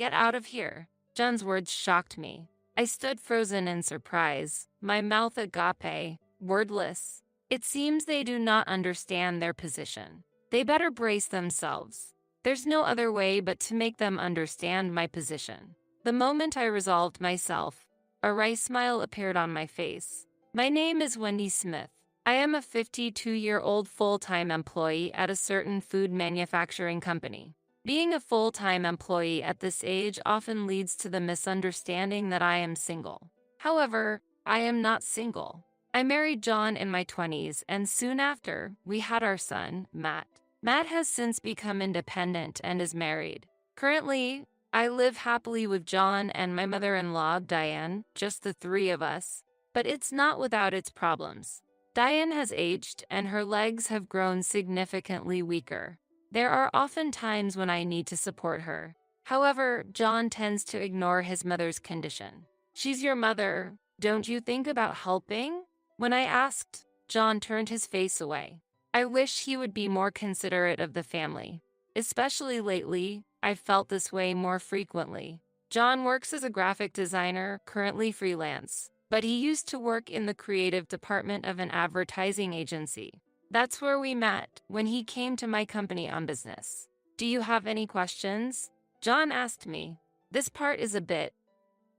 Get out of here. John's words shocked me. I stood frozen in surprise, my mouth agape, wordless. It seems they do not understand their position. They better brace themselves. There's no other way but to make them understand my position. The moment I resolved myself, a wry smile appeared on my face. My name is Wendy Smith. I am a 52-year-old full-time employee at a certain food manufacturing company. Being a full-time employee at this age often leads to the misunderstanding that I am single. However, I am not single. I married John in my 20s, and soon after, we had our son, Matt. Matt has since become independent and is married. Currently, I live happily with John and my mother-in-law, Diane, just the three of us. But it's not without its problems. Diane has aged and her legs have grown significantly weaker. There are often times when I need to support her. However, John tends to ignore his mother's condition. She's your mother. Don't you think about helping? When I asked, John turned his face away. I wish he would be more considerate of the family. Especially lately, I've felt this way more frequently. John works as a graphic designer, currently freelance, but he used to work in the creative department of an advertising agency. That's where we met, when he came to my company on business. Do you have any questions? John asked me. This part is a bit.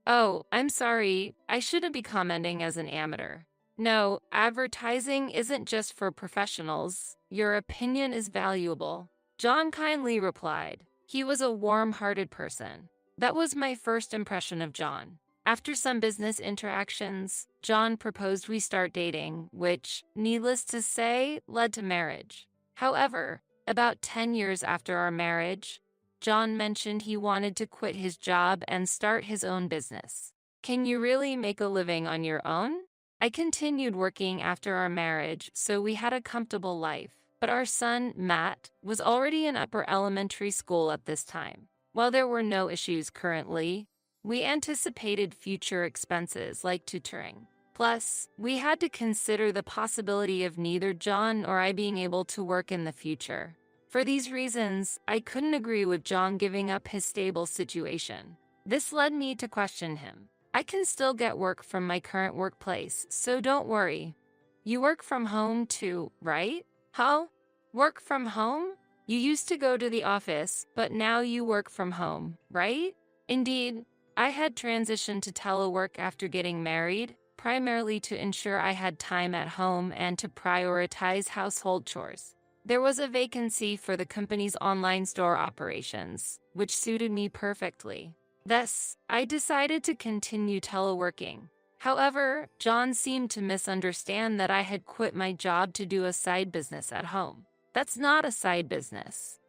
Oh, I'm sorry, I shouldn't be commenting as an amateur. No, advertising isn't just for professionals. Your opinion is valuable. John kindly replied. He was a warm-hearted person. That was my first impression of John. After some business interactions, John proposed we start dating, which, needless to say, led to marriage. However, about 10 years after our marriage, John mentioned he wanted to quit his job and start his own business. Can you really make a living on your own? I continued working after our marriage, so we had a comfortable life. But our son, Matt, was already in upper elementary school at this time. While there were no issues currently, we anticipated future expenses like tutoring. Plus, we had to consider the possibility of neither John or I being able to work in the future. For these reasons, I couldn't agree with John giving up his stable situation. This led me to question him. I can still get work from my current workplace, so don't worry. You work from home too, right? Huh? Work from home? You used to go to the office, but now you work from home, right? Indeed, I had transitioned to telework after getting married, primarily to ensure I had time at home and to prioritize household chores. There was a vacancy for the company's online store operations, which suited me perfectly. Thus, I decided to continue teleworking. However, John seemed to misunderstand that I had quit my job to do a side business at home. That's not a side business.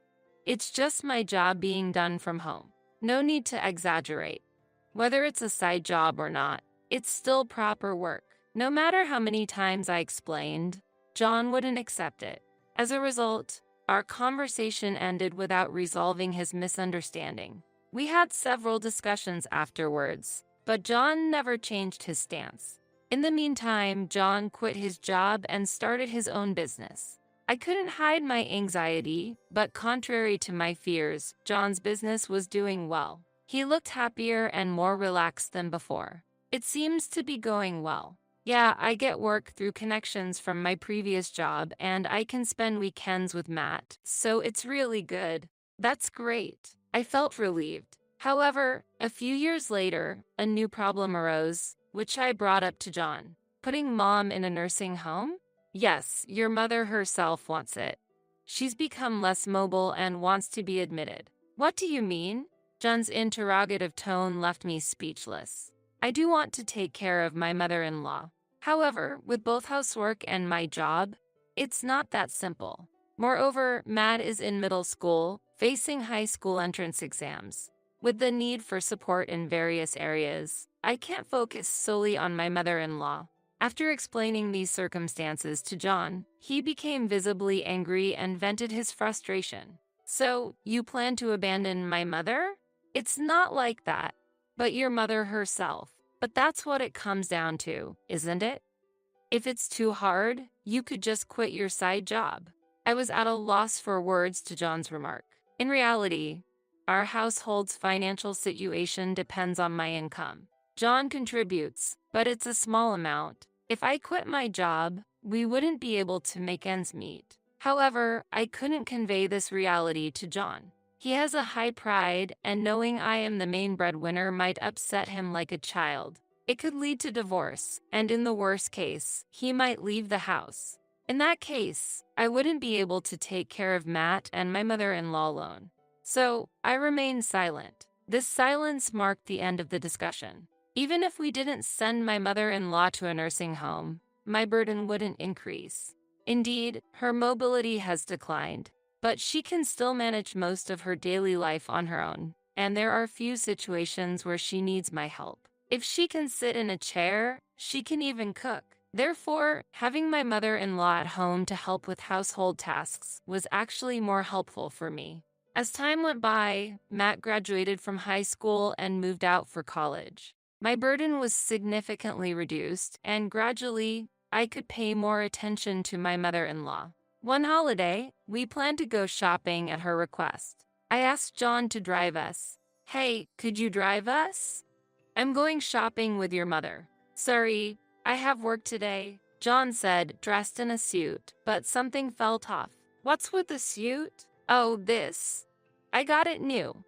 It's just my job being done from home. No need to exaggerate. Whether it's a side job or not, it's still proper work. No matter how many times I explained, John wouldn't accept it. As a result, our conversation ended without resolving his misunderstanding. We had several discussions afterwards, but John never changed his stance. In the meantime, John quit his job and started his own business. I couldn't hide my anxiety, but contrary to my fears, John's business was doing well. He looked happier and more relaxed than before. It seems to be going well. Yeah, I get work through connections from my previous job, and I can spend weekends with Matt, so it's really good. That's great. I felt relieved. However, a few years later, a new problem arose, which I brought up to John. Putting Mom in a nursing home? Yes, your mother herself wants it. She's become less mobile and wants to be admitted. What do you mean? John's interrogative tone left me speechless. I do want to take care of my mother-in-law. However, with both housework and my job, it's not that simple. Moreover, Matt is in middle school, facing high school entrance exams. With the need for support in various areas, I can't focus solely on my mother-in-law. After explaining these circumstances to John, he became visibly angry and vented his frustration. So, you plan to abandon my mother? It's not like that, but your mother herself. But that's what it comes down to, isn't it? If it's too hard, you could just quit your side job. I was at a loss for words to John's remark. In reality, Our household's financial situation depends on my income. John contributes, but it's a small amount. If I quit my job, we wouldn't be able to make ends meet. However, I couldn't convey this reality to John. He has a high pride, and knowing I am the main breadwinner might upset him like a child. It could lead to divorce, and in the worst case, he might leave the house. In that case, I wouldn't be able to take care of Matt and my mother-in-law alone. So, I remained silent. This silence marked the end of the discussion. Even if we didn't send my mother-in-law to a nursing home, my burden wouldn't increase. Indeed, her mobility has declined, but she can still manage most of her daily life on her own, and there are few situations where she needs my help. If she can sit in a chair, she can even cook. Therefore, having my mother-in-law at home to help with household tasks was actually more helpful for me. As time went by, Matt graduated from high school and moved out for college. My burden was significantly reduced, and gradually, I could pay more attention to my mother-in-law. One holiday, we planned to go shopping at her request. I asked John to drive us. "Hey, could you drive us? I'm going shopping with your mother." "Sorry, I have work today," John said, dressed in a suit, but something felt off. "What's with the suit?" "Oh, this. I got it new.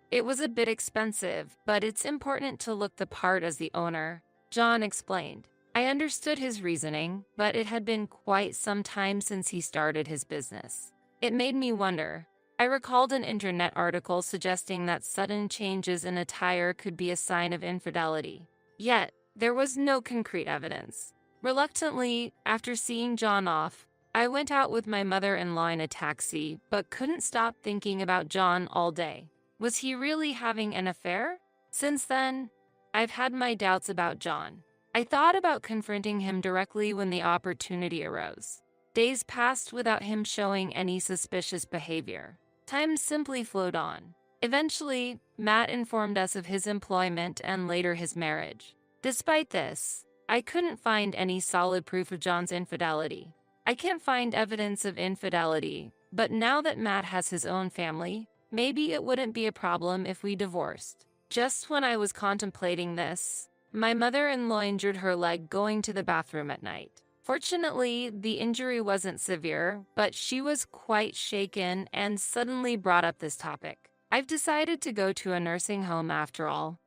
It was a bit expensive, but it's important to look the part as the owner," John explained. I understood his reasoning, but it had been quite some time since he started his business. It made me wonder. I recalled an internet article suggesting that sudden changes in attire could be a sign of infidelity. Yet, there was no concrete evidence. Reluctantly, after seeing John off, I went out with my mother-in-law in a taxi, but couldn't stop thinking about John all day. Was he really having an affair? Since then, I've had my doubts about John. I thought about confronting him directly when the opportunity arose. Days passed without him showing any suspicious behavior. Time simply flowed on. Eventually, Matt informed us of his employment and later his marriage. Despite this, I couldn't find any solid proof of John's infidelity. I can't find evidence of infidelity, but now that Matt has his own family, maybe it wouldn't be a problem if we divorced. Just when I was contemplating this, my mother-in-law injured her leg going to the bathroom at night. Fortunately, the injury wasn't severe, but she was quite shaken and suddenly brought up this topic. "I've decided to go to a nursing home after all,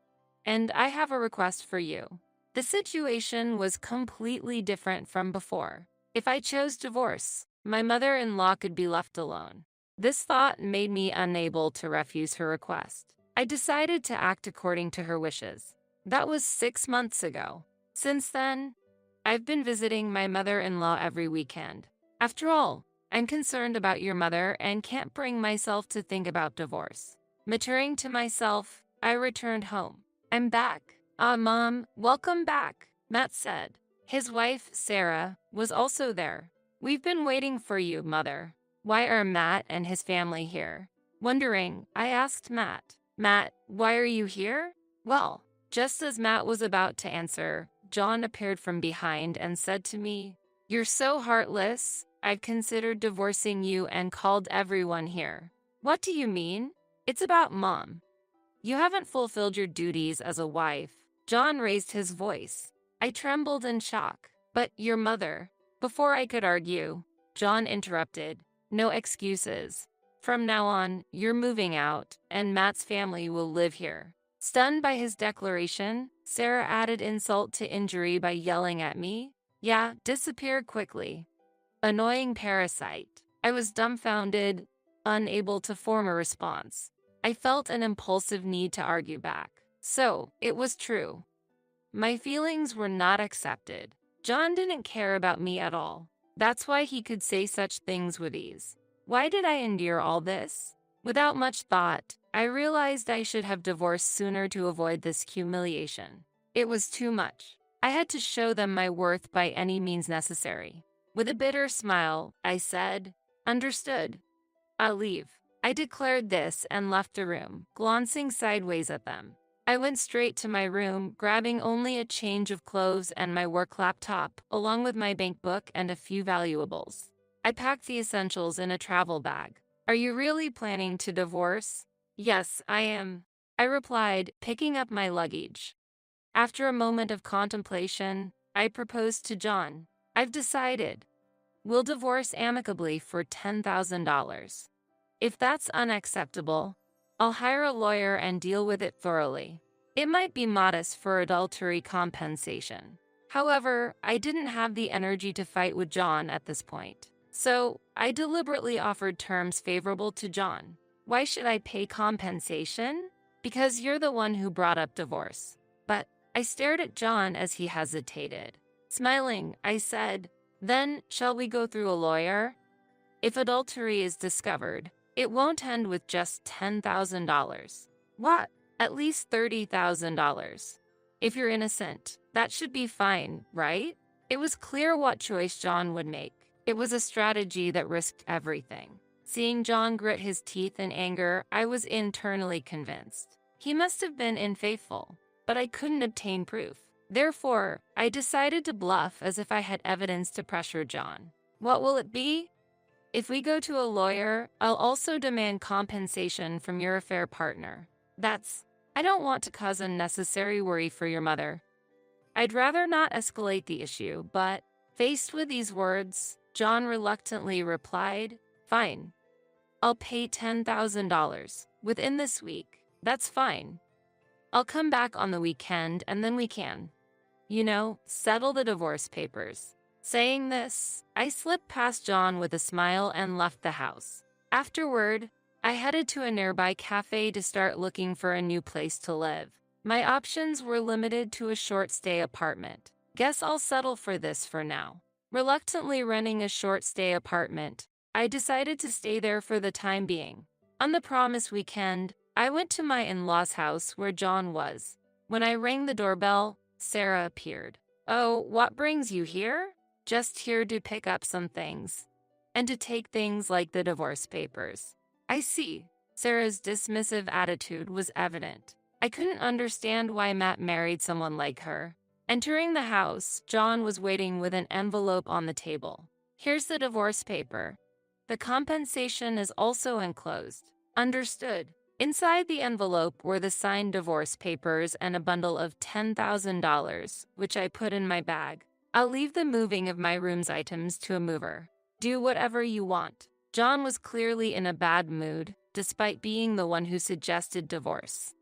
and I have a request for you." The situation was completely different from before. If I chose divorce, my mother-in-law could be left alone. This thought made me unable to refuse her request. I decided to act according to her wishes. That was 6 months ago. Since then, I've been visiting my mother-in-law every weekend. After all, I'm concerned about your mother and can't bring myself to think about divorce. Muttering to myself, I returned home. "I'm back." "Ah, Mom, welcome back," Matt said. His wife, Sarah, was also there. "We've been waiting for you, Mother. Why are Matt and his family here?" Wondering, I asked Matt, "Matt, why are you here?" Well, just as Matt was about to answer, John appeared from behind and said to me, "You're so heartless. I've considered divorcing you and called everyone here." "What do you mean?" "It's about Mom. You haven't fulfilled your duties as a wife." John raised his voice. I trembled in shock. "But your mother." Before I could argue, John interrupted. "No excuses. From now on, you're moving out, and Matt's family will live here." Stunned by his declaration, Sarah added insult to injury by yelling at me, "Yeah, disappear quickly. Annoying parasite." I was dumbfounded, unable to form a response. I felt an impulsive need to argue back. So, it was true. My feelings were not accepted. John didn't care about me at all. That's why he could say such things with ease. Why did I endure all this? Without much thought, I realized I should have divorced sooner to avoid this humiliation. It was too much. I had to show them my worth by any means necessary. With a bitter smile, I said, "Understood. I'll leave." I declared this and left the room, glancing sideways at them. I went straight to my room, grabbing only a change of clothes and my work laptop, along with my bank book and a few valuables. I packed the essentials in a travel bag. "Are you really planning to divorce?" Yes, I am, I replied, picking up my luggage. After a moment of contemplation, I proposed to John. I've decided. We'll divorce amicably for $10,000. If that's unacceptable, I'll hire a lawyer and deal with it thoroughly. It might be modest for adultery compensation. However, I didn't have the energy to fight with John at this point. So, I deliberately offered terms favorable to John. Why should I pay compensation? Because you're the one who brought up divorce. But I stared at John as he hesitated. Smiling, I said, then, shall we go through a lawyer? If adultery is discovered, it won't end with just $10,000. What? At least $30,000. If you're innocent, that should be fine, right? It was clear what choice John would make. It was a strategy that risked everything. Seeing John grit his teeth in anger, I was internally convinced. He must have been unfaithful, but I couldn't obtain proof. Therefore, I decided to bluff as if I had evidence to pressure John. What will it be? If we go to a lawyer, I'll also demand compensation from your affair partner. I don't want to cause unnecessary worry for your mother. I'd rather not escalate the issue, but, faced with these words, John reluctantly replied, fine. I'll pay $10,000 within this week. That's fine. I'll come back on the weekend and then we can, settle the divorce papers. Saying this, I slipped past John with a smile and left the house. Afterward, I headed to a nearby cafe to start looking for a new place to live. My options were limited to a short-stay apartment. Guess I'll settle for this for now. Reluctantly renting a short-stay apartment, I decided to stay there for the time being. On the promised weekend, I went to my in-laws' house where John was. When I rang the doorbell, Sarah appeared. Oh, what brings you here? Just here to pick up some things. And to take things like the divorce papers. I see. Sarah's dismissive attitude was evident. I couldn't understand why Matt married someone like her. Entering the house, John was waiting with an envelope on the table. Here's the divorce paper. The compensation is also enclosed. Understood. Inside the envelope were the signed divorce papers and a bundle of $10,000, which I put in my bag. I'll leave the moving of my room's items to a mover. Do whatever you want. John was clearly in a bad mood, despite being the one who suggested divorce.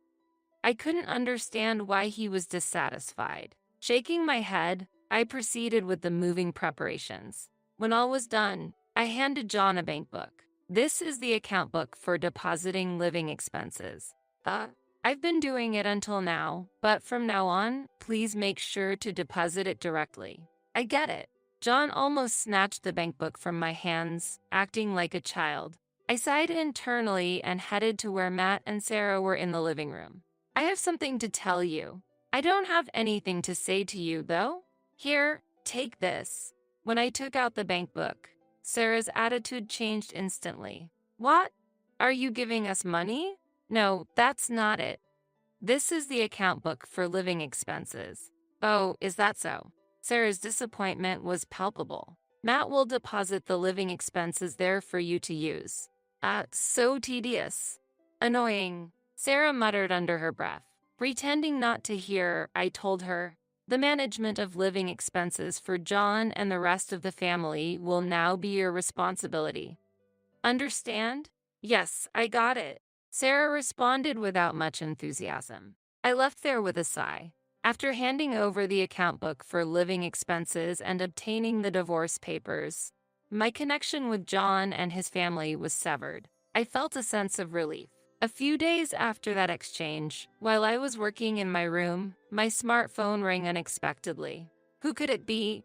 I couldn't understand why he was dissatisfied. Shaking my head, I proceeded with the moving preparations. When all was done, I handed John a bank book. This is the account book for depositing living expenses. I've been doing it until now, but from now on, please make sure to deposit it directly. I get it. John almost snatched the bank book from my hands, acting like a child. I sighed internally and headed to where Matt and Sarah were in the living room. I have something to tell you. I don't have anything to say to you, though. Here, take this. When I took out the bank book, Sarah's attitude changed instantly. What? Are you giving us money? No, that's not it. This is the account book for living expenses. Oh, is that so? Sarah's disappointment was palpable. Matt will deposit the living expenses there for you to use. So tedious. Annoying. Sarah muttered under her breath. Pretending not to hear, I told her, the management of living expenses for John and the rest of the family will now be your responsibility. Understand? Yes, I got it. Sarah responded without much enthusiasm. I left there with a sigh. After handing over the account book for living expenses and obtaining the divorce papers, my connection with John and his family was severed. I felt a sense of relief. A few days after that exchange, while I was working in my room, my smartphone rang unexpectedly. Who could it be?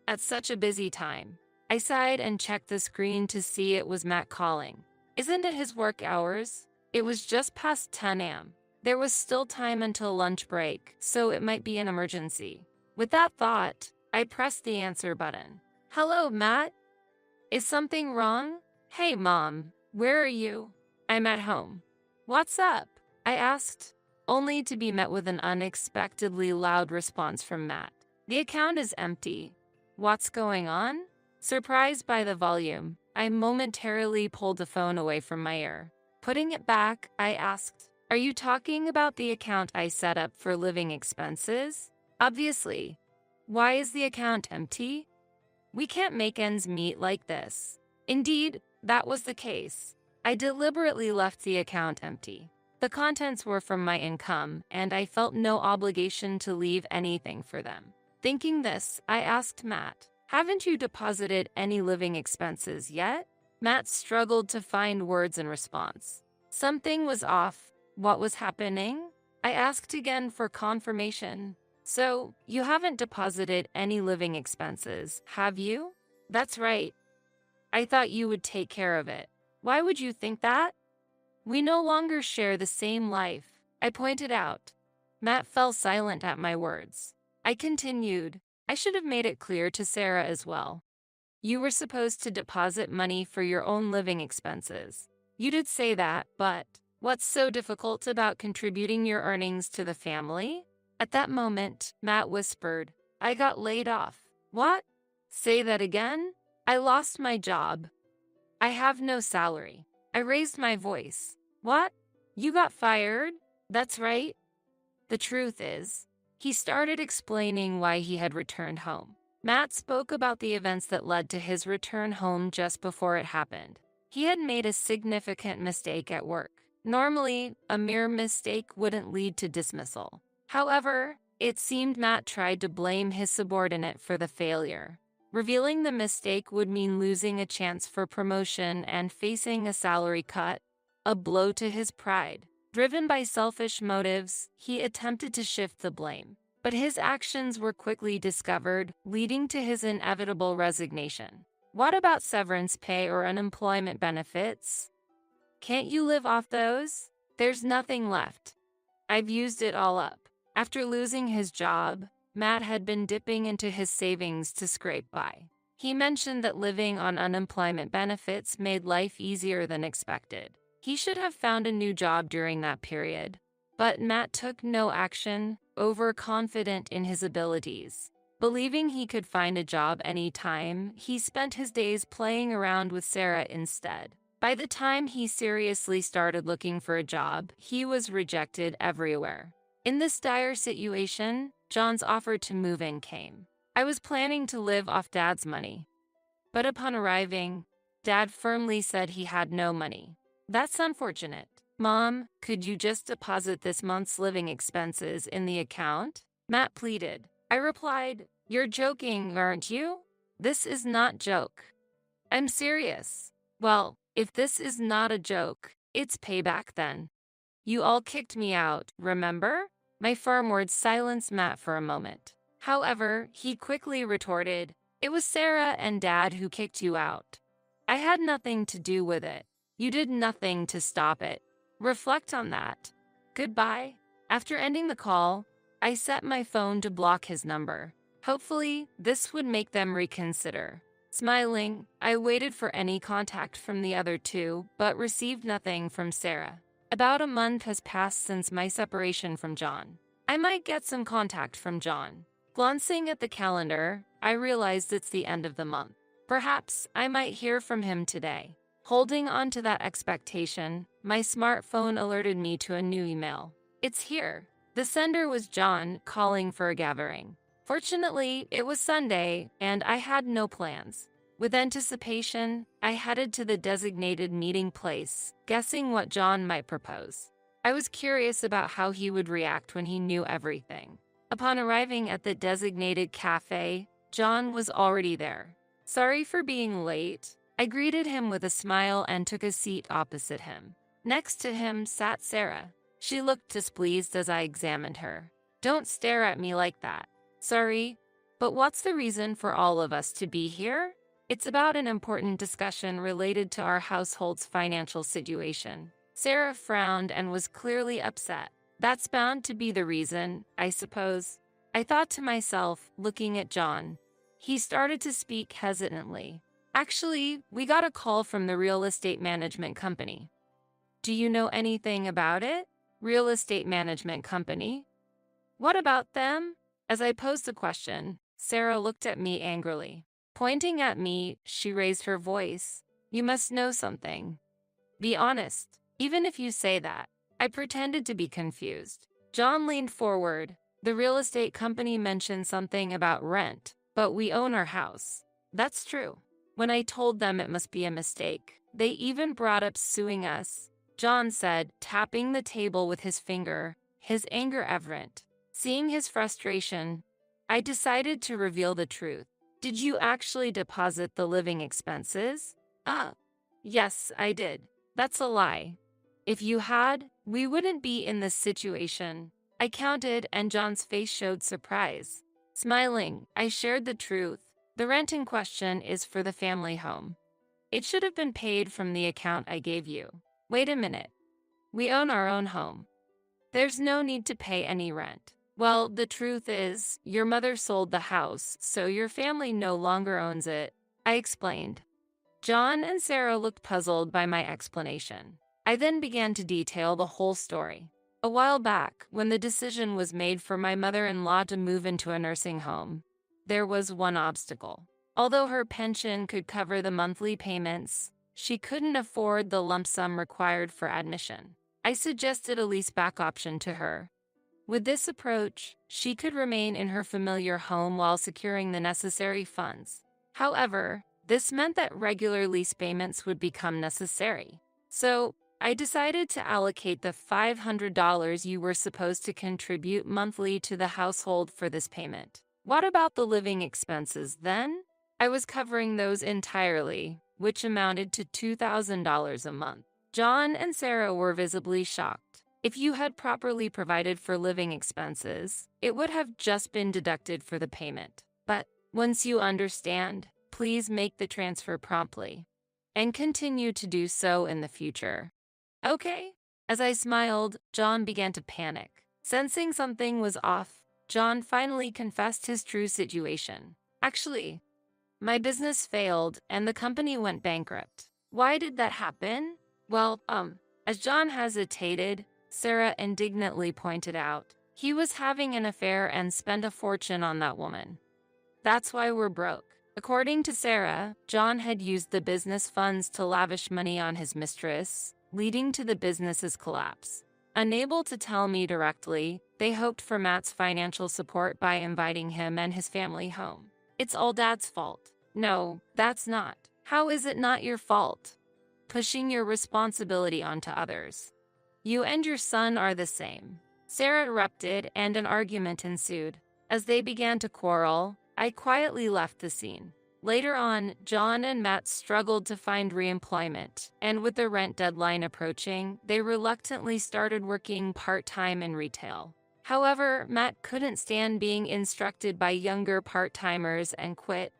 At such a busy time. I sighed and checked the screen to see it was Matt calling. Isn't it his work hours? It was just past 10 a.m. There was still time until lunch break, so it might be an emergency. With that thought, I pressed the answer button. Hello, Matt? Is something wrong? Hey, Mom, where are you? I'm at home. What's up? I asked, only to be met with an unexpectedly loud response from Matt. The account is empty. What's going on? Surprised by the volume, I momentarily pulled the phone away from my ear. Putting it back, I asked, "Are you talking about the account I set up for living expenses?" "Obviously. Why is the account empty?" "We can't make ends meet like this." Indeed, that was the case. I deliberately left the account empty. The contents were from my income, and I felt no obligation to leave anything for them. Thinking this, I asked Matt, "Haven't you deposited any living expenses yet?" Matt struggled to find words in response. Something was off. What was happening? I asked again for confirmation. "So, you haven't deposited any living expenses, have you?" "That's right. I thought you would take care of it." "Why would you think that?" "We no longer share the same life," I pointed out. Matt fell silent at my words. I continued, "I should have made it clear to Sarah as well. You were supposed to deposit money for your own living expenses. You did say that, but what's so difficult about contributing your earnings to the family?" At that moment, Matt whispered, "I got laid off." "What?" "Say that again?" "I lost my job. I have no salary." I raised my voice. "What? You got fired?" "That's right." The truth is, he started explaining why he had returned home. Matt spoke about the events that led to his return home just before it happened. He had made a significant mistake at work. Normally, a mere mistake wouldn't lead to dismissal. However, it seemed Matt tried to blame his subordinate for the failure. Revealing the mistake would mean losing a chance for promotion and facing a salary cut, a blow to his pride. Driven by selfish motives, he attempted to shift the blame. But his actions were quickly discovered, leading to his inevitable resignation. "What about severance pay or unemployment benefits? Can't you live off those?" "There's nothing left. I've used it all up." After losing his job, Matt had been dipping into his savings to scrape by. He mentioned that living on unemployment benefits made life easier than expected. He should have found a new job during that period. But Matt took no action, overconfident in his abilities. Believing he could find a job anytime, he spent his days playing around with Sarah instead. By the time he seriously started looking for a job, he was rejected everywhere. In this dire situation, John's offer to move in came. I was planning to live off Dad's money. But upon arriving, Dad firmly said he had no money. "That's unfortunate. Mom, could you just deposit this month's living expenses in the account?" Matt pleaded. I replied, "You're joking, aren't you?" "This is not joke. I'm serious." "Well, if this is not a joke, it's payback then. You all kicked me out, remember?" My firm words silenced Matt for a moment. However, he quickly retorted, "It was Sarah and Dad who kicked you out. I had nothing to do with it. You did nothing to stop it. Reflect on that. Goodbye." After ending the call, I set my phone to block his number. Hopefully, this would make them reconsider. Smiling, I waited for any contact from the other two, but received nothing from Sarah. About a month has passed since my separation from John. I might get some contact from John. Glancing at the calendar, I realized it's the end of the month. Perhaps I might hear from him today. Holding on to that expectation, my smartphone alerted me to a new email. It's here. The sender was John calling for a gathering. Fortunately, it was Sunday, and I had no plans. With anticipation, I headed to the designated meeting place, guessing what John might propose. I was curious about how he would react when he knew everything. Upon arriving at the designated cafe, John was already there. "Sorry for being late." I greeted him with a smile and took a seat opposite him. Next to him sat Sarah. She looked displeased as I examined her. "Don't stare at me like that." "Sorry, but what's the reason for all of us to be here?" "It's about an important discussion related to our household's financial situation." Sarah frowned and was clearly upset. "That's bound to be the reason, I suppose." I thought to myself, looking at John. He started to speak hesitantly. "Actually, we got a call from the real estate management company." "Do you know anything about it?" "Real estate management company? What about them?" As I posed the question, Sarah looked at me angrily. Pointing at me, she raised her voice. "You must know something. Be honest." Even if you say that. I pretended to be confused. John leaned forward. The real estate company mentioned something about rent, but we own our house. That's true. When I told them it must be a mistake, they even brought up suing us, John said, tapping the table with his finger, his anger evident. Seeing his frustration, I decided to reveal the truth. Did you actually deposit the living expenses? Yes, I did. That's a lie. If you had, we wouldn't be in this situation. I counted, and John's face showed surprise. Smiling, I shared the truth. The rent in question is for the family home. It should have been paid from the account I gave you. Wait a minute. We own our own home. There's no need to pay any rent. Well, the truth is, your mother sold the house, so your family no longer owns it, I explained. John and Sarah looked puzzled by my explanation. I then began to detail the whole story. A while back, when the decision was made for my mother-in-law to move into a nursing home, there was one obstacle. Although her pension could cover the monthly payments, she couldn't afford the lump sum required for admission. I suggested a lease-back option to her. With this approach, she could remain in her familiar home while securing the necessary funds. However, this meant that regular lease payments would become necessary. So, I decided to allocate the $500 you were supposed to contribute monthly to the household for this payment. What about the living expenses then? I was covering those entirely, which amounted to $2,000 a month. John and Sarah were visibly shocked. If you had properly provided for living expenses, it would have just been deducted for the payment. But once you understand, please make the transfer promptly and continue to do so in the future. Okay. As I smiled, John began to panic. Sensing something was off, John finally confessed his true situation. Actually, my business failed and the company went bankrupt. Why did that happen? Well, as John hesitated, Sarah indignantly pointed out, he was having an affair and spent a fortune on that woman. That's why we're broke. According to Sarah, John had used the business funds to lavish money on his mistress, leading to the business's collapse. Unable to tell me directly, they hoped for Matt's financial support by inviting him and his family home. It's all Dad's fault. No, that's not. How is it not your fault? Pushing your responsibility onto others. You and your son are the same. Sarah erupted and an argument ensued. As they began to quarrel, I quietly left the scene. Later on, John and Matt struggled to find re-employment, and with the rent deadline approaching, they reluctantly started working part-time in retail. However, Matt couldn't stand being instructed by younger part-timers and quit.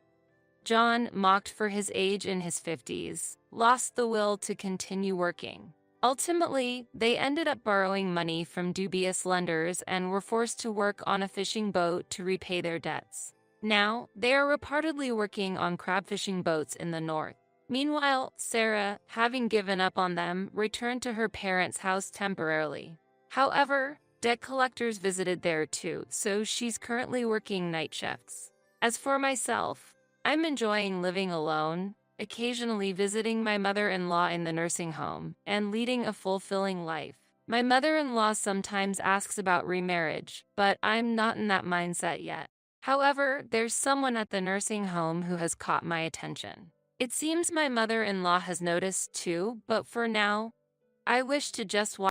John, mocked for his age in his 50s, lost the will to continue working. Ultimately, they ended up borrowing money from dubious lenders and were forced to work on a fishing boat to repay their debts. Now, they are reportedly working on crab fishing boats in the north. Meanwhile, Sarah, having given up on them, returned to her parents' house temporarily. However, debt collectors visited there too, so she's currently working night shifts. As for myself, I'm enjoying living alone, occasionally visiting my mother-in-law in the nursing home, and leading a fulfilling life. My mother-in-law sometimes asks about remarriage, but I'm not in that mindset yet. However, there's someone at the nursing home who has caught my attention. It seems my mother-in-law has noticed too, but for now, I wish to just watch